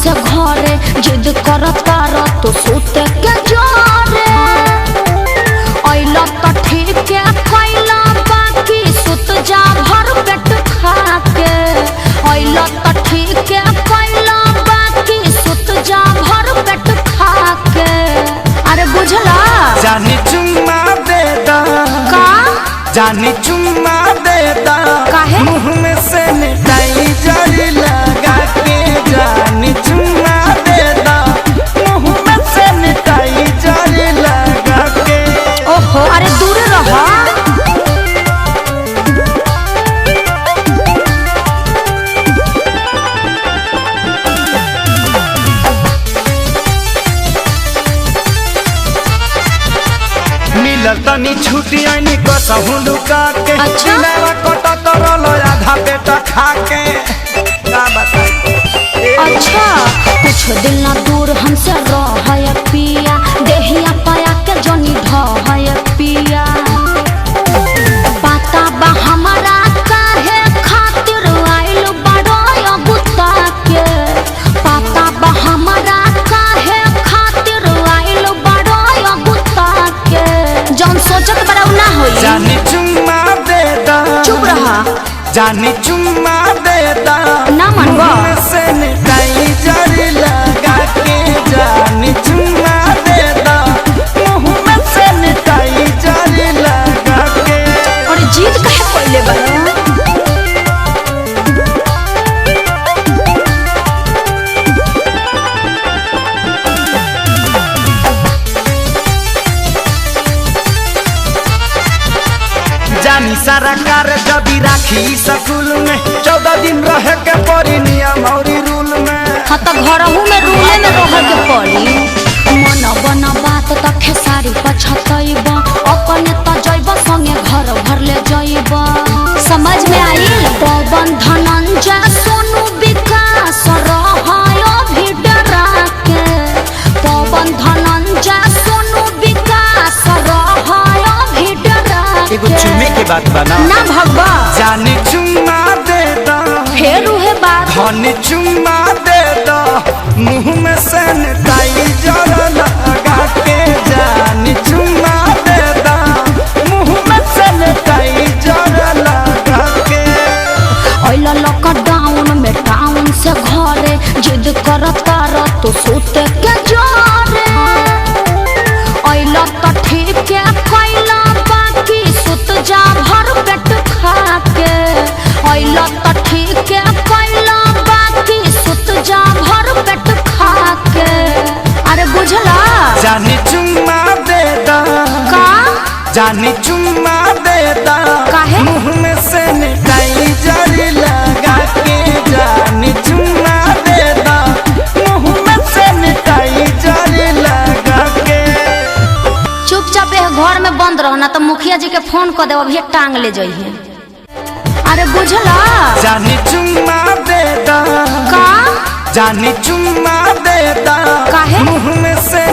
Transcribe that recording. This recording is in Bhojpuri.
से घरे जिद करता रह तो सोते के जोरे अइला तो ठीक है कैला बाकी सुत जा भर पेट खा के अइला तो ठीक है कैला बाकी सुत जा भर पेट खा के अरे बुझला जानी चुम्मा दे दा का जानी चुम्मा दे दा काहे मुँह में सैनिटाइजर लगा के जानी चुम्मा दे दा मुँह में सैनिटाइजर लगा के। ओहो अरे दूर रहो मिलल तनी छुट्टी आनी कसहु लुका के अच्छा कटा करल आधा पेटा खा के का बताई। अच्छा कुछ दिन ना दूर हमसे रह पिया देहिया पाया के जनी ढह पिया पता बा हमारा काहे खातिर आइल बड़ो गुत्ता के पता बा हमारा काहे खातिर आइल बड़ो गुत्ता के जौन सोचत बड़ा ना होई जानी चुम्मा दे दा चुप रहा जानी चुम्मा दे दा ना मनवा सैनिटाइजर लगा के जानी चुम्मा दे दा मुँह में सैनिटाइजर लगा के। और जीत काहे पहले बड़ा जानी सारा कार जबी राखी स्कूल में 14 दिन रहे के पड़ी नियम और रूल में। हाँ तो घरहू में रूले में रह के पड़ी मन बना बात तो खेसारी पछतैब अपने तो जैब संगे घर भर ले जैब समझ में आई पवन धनंजय सोनू विकास रहायो भी डरा के पवन धनंजय सोनू विकास रहायो भी डरा एगो चुम्मे के बात बना ना भगवा जानी चुम्मा दे दा फेर उहे बात धनी चुम्मा दे दा मुँह में सैनिटाइजर लगा के जानी चुम्मा दे दा मुँह में सैनिटाइजर लगा के। अइला लॉकडाउन में टाउन से घरे जिद करता रह तो सोते के जोरे अइला तो ठीक है कैला बाकी सुत जा भर पेट खा के अइला तो ठीक है कैला बाकी सुत जा भर पेट खा के अरे बुझला जानी चुम्मा दे दा का जानी चुम्मा दे दा काहे मुँह में सैनिटाइजर लगा के जानी चुम्मा दे दा मुँह में सैनिटाइजर लगा के। चुपचाप घर में बंद रहो ना तो मुखिया जी के फोन कर दे अभी टांग ले जाइए अरे बुझला जानी चुम्मा दे दा का जानी चुम्मा दे दा काहे मुँह में से